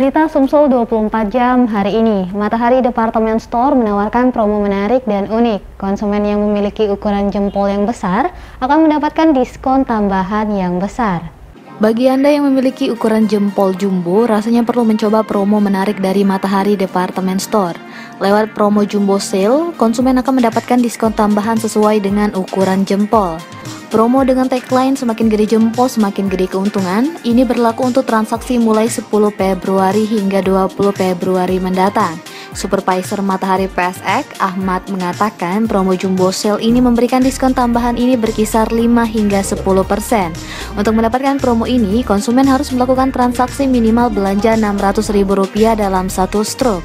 Berita Sumsel 24 jam hari ini, Matahari Department Store menawarkan promo menarik dan unik. Konsumen yang memiliki ukuran jempol yang besar akan mendapatkan diskon tambahan yang besar. Bagi Anda yang memiliki ukuran jempol jumbo, rasanya perlu mencoba promo menarik dari Matahari Department Store. Lewat promo Jumbo Sale, konsumen akan mendapatkan diskon tambahan sesuai dengan ukuran jempol. Promo dengan tagline semakin gede jempol semakin gede keuntungan ini berlaku untuk transaksi mulai 10 Februari hingga 20 Februari mendatang. Supervisor Matahari PSX Ahmad mengatakan promo Jumbo Sale ini memberikan diskon tambahan ini berkisar 5 hingga 10%. Untuk mendapatkan promo ini, konsumen harus melakukan transaksi minimal belanja Rp600.000 dalam satu struk.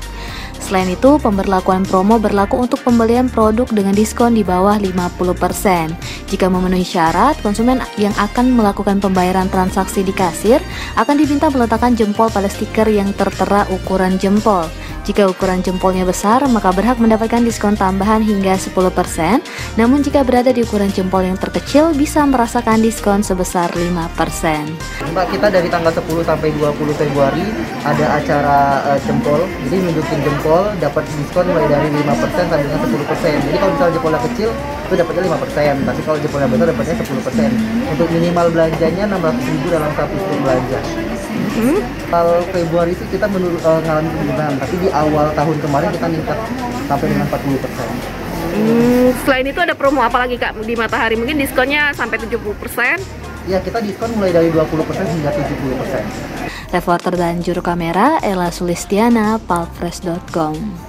Selain itu, pemberlakuan promo berlaku untuk pembelian produk dengan diskon di bawah 50%. Jika memenuhi syarat, konsumen yang akan melakukan pembayaran transaksi di kasir akan diminta meletakkan jempol pada stiker yang tertera ukuran jempol. Jika ukuran jempolnya besar, maka berhak mendapatkan diskon tambahan hingga 10%. Namun jika berada di ukuran jempol yang terkecil, bisa merasakan diskon sebesar 5%. Mbak, kita dari tanggal 10 sampai 20 Februari ada acara jempol. Jadi nunjukin jempol dapat diskon mulai dari 5% sampai dengan 10%. Jadi kalau misalnya jempolnya kecil itu dapatnya 5%, tapi kalau jempolnya besar dapatnya 10%. Untuk minimal belanjanya 600.000 dalam satu struk belanja. Kalau Februari itu kita mengalami penurunan, tapi di awal tahun kemarin kita meningkat sampai dengan 40%. Selain itu ada promo apa lagi Kak di Matahari? Mungkin diskonnya sampai 70%? Ya, kita diskon mulai dari 20% hingga 70%. Reporter dan juru kamera Ella Sulistiana, palfresh.com.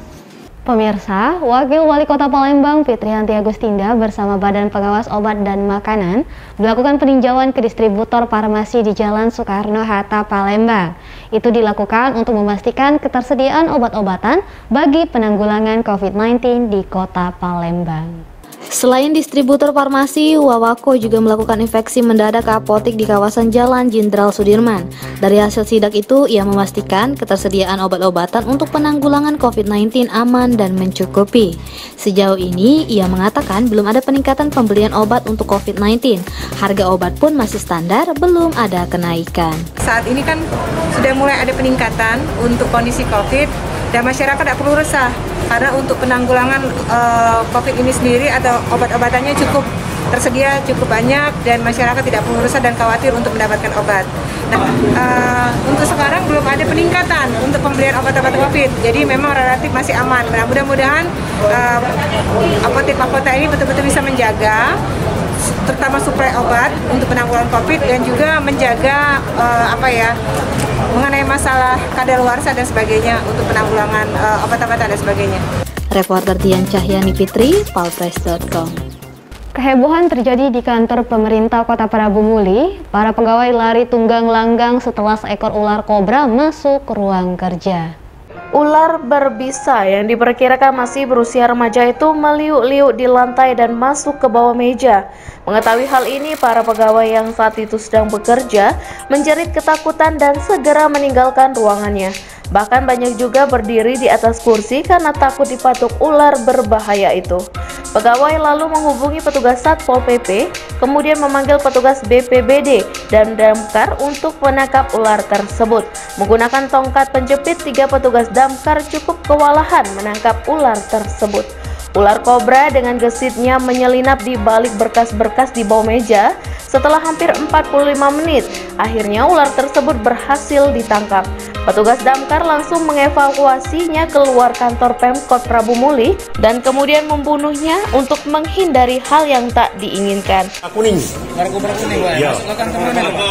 Pemirsa, Wakil Wali Kota Palembang Fitriyanti Agustinda bersama Badan Pengawas Obat dan Makanan melakukan peninjauan ke distributor farmasi di Jalan Soekarno-Hatta, Palembang. Itu dilakukan untuk memastikan ketersediaan obat-obatan bagi penanggulangan COVID-19 di Kota Palembang. Selain distributor farmasi, Wawako juga melakukan inspeksi mendadak ke apotek di kawasan Jalan Jenderal Sudirman. Dari hasil sidak itu, ia memastikan ketersediaan obat-obatan untuk penanggulangan COVID-19 aman dan mencukupi. Sejauh ini, ia mengatakan belum ada peningkatan pembelian obat untuk COVID-19. Harga obat pun masih standar, belum ada kenaikan. Saat ini kan sudah mulai ada peningkatan untuk kondisi COVID dan masyarakat tidak perlu resah. Karena untuk penanggulangan COVID ini sendiri atau obat-obatannya cukup tersedia, cukup banyak, dan masyarakat tidak perlu resah dan khawatir untuk mendapatkan obat. Nah, untuk sekarang belum ada peningkatan untuk pembelian obat-obat COVID, jadi memang relatif masih aman. Nah, mudah-mudahan apotek-apotek ini betul-betul bisa menjaga terutama suplai obat untuk penanggulangan COVID dan juga menjaga mengenai masalah kadaluarsa dan sebagainya untuk penanggulangan obat-obatan dan sebagainya. Reporter Dian Cahyani Fitri, palfresh.com. Kehebohan terjadi di kantor pemerintah Kota Prabu Muli. Para pegawai lari tunggang langgang setelah seekor ular kobra masuk ruang kerja. Ular berbisa yang diperkirakan masih berusia remaja itu meliuk-liuk di lantai dan masuk ke bawah meja. Mengetahui hal ini, para pegawai yang saat itu sedang bekerja menjerit ketakutan dan segera meninggalkan ruangannya. Bahkan banyak juga berdiri di atas kursi karena takut dipatuk ular berbahaya itu. Pegawai lalu menghubungi petugas Satpol PP, kemudian memanggil petugas BPBD dan damkar untuk menangkap ular tersebut. Menggunakan tongkat penjepit, 3 petugas damkar cukup kewalahan menangkap ular tersebut. Ular kobra dengan gesitnya menyelinap di balik berkas-berkas di bawah meja. Setelah hampir 45 menit, akhirnya ular tersebut berhasil ditangkap. Petugas damkar langsung mengevakuasinya keluar kantor Pemkot Prabu Muli dan kemudian membunuhnya untuk menghindari hal yang tak diinginkan. Kuning. Ular kobra kuning, Pak. Ya. Masuk ke kantor mana, Pak?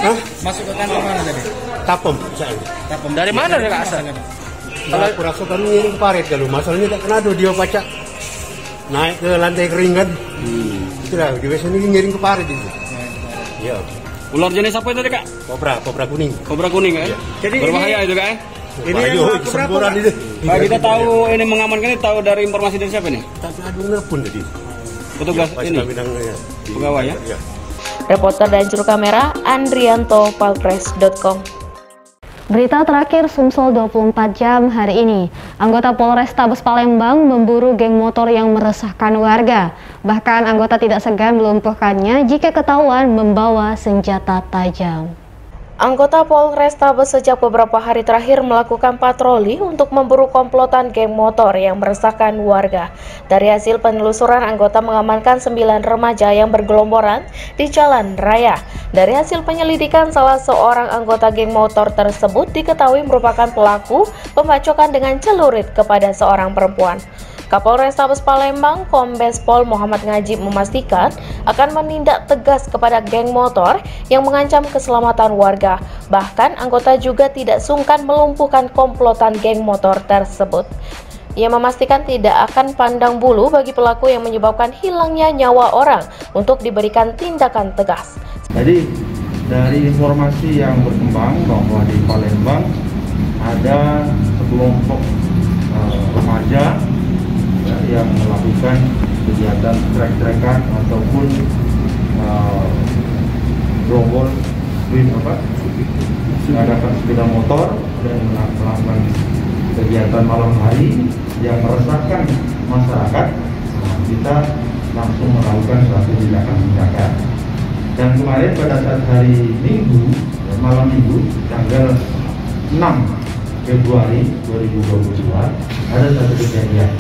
Hah? Masuk ke kantor mana tadi? Tapem. Tapem. Dari mana dia asal? Kalau aku rasa kan ngiring parit kalau masalahnya tak kena dia baca naik ke lantai kering kan. Itulah dia biasanya ngiring ke parit itu. Ya. Ular jenis apa itu, Kak? Kobra kuning. Kobra kuning ya? Jadi berbahaya itu, Kak? Ini semburan itu. Pak, kita tahu ini mengamankan ini tahu dari informasi dari siapa nih? Tak ada nelpon tadi. Petugas ya, ini. Pegawai ya? Ya. Reporter dan juru kamera Andrianto, palfresh.com. Berita terakhir Sumsel 24 jam hari ini. Anggota Polrestabes Palembang memburu geng motor yang meresahkan warga. Bahkan anggota tidak segan melumpuhkannya jika ketahuan membawa senjata tajam. Anggota Polrestabes sejak beberapa hari terakhir melakukan patroli untuk memburu komplotan geng motor yang meresahkan warga. Dari hasil penelusuran, anggota mengamankan 9 remaja yang bergelomboran di jalan raya. Dari hasil penyelidikan, salah seorang anggota geng motor tersebut diketahui merupakan pelaku pembacokan dengan celurit kepada seorang perempuan. Kapolrestabes Palembang, Kombes Pol Muhammad Ngajib memastikan akan menindak tegas kepada geng motor yang mengancam keselamatan warga. Bahkan anggota juga tidak sungkan melumpuhkan komplotan geng motor tersebut. Ia memastikan tidak akan pandang bulu bagi pelaku yang menyebabkan hilangnya nyawa orang untuk diberikan tindakan tegas. Jadi dari informasi yang berkembang bahwa di Palembang ada sekelompok remaja yang melakukan kegiatan trek-trekan ataupun gerombol mengadakan sepeda motor dan melakukan kegiatan malam hari yang meresahkan masyarakat. Kita langsung melakukan suatu tindakan. Dan kemarin pada saat hari Minggu, malam Minggu, tanggal 6 Februari 2022, ada satu kejadian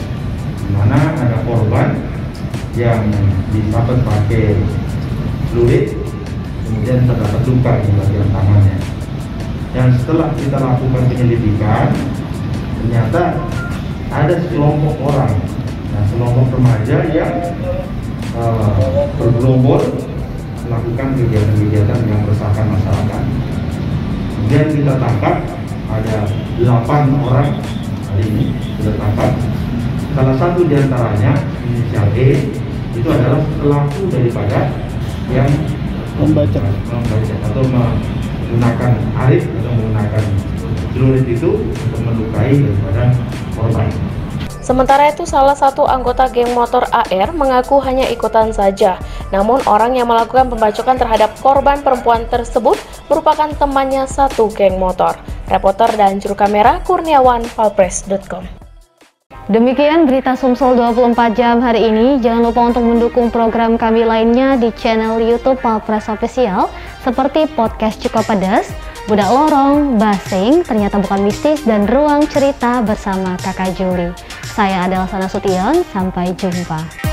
di mana ada korban yang disabet pakai celurit, kemudian terdapat luka di bagian tangannya. Dan setelah kita lakukan penyelidikan, ternyata ada sekelompok orang, sekelompok remaja yang bergerombol melakukan kegiatan-kegiatan yang meresahkan masyarakat. Kemudian kita tangkap ada 8 orang hari ini sudah tangkap. Salah satu diantaranya inisial E itu adalah pelaku daripada yang membaca atau menggunakan arit atau menggunakan celurit itu untuk melukai daripada korban. Sementara itu, salah satu anggota geng motor AR mengaku hanya ikutan saja. Namun orang yang melakukan pembacokan terhadap korban perempuan tersebut merupakan temannya satu geng motor. Reporter dan juru kamera Kurniawan, Palpres.com. Demikian berita Sumsel 24 jam hari ini. Jangan lupa untuk mendukung program kami lainnya di channel YouTube Palpres Official seperti Podcast Cukup Pedas, Budak Lorong, Basing, Ternyata Bukan Mistis, dan Ruang Cerita bersama Kakak Juli. Saya Adel Sanasution, sampai jumpa.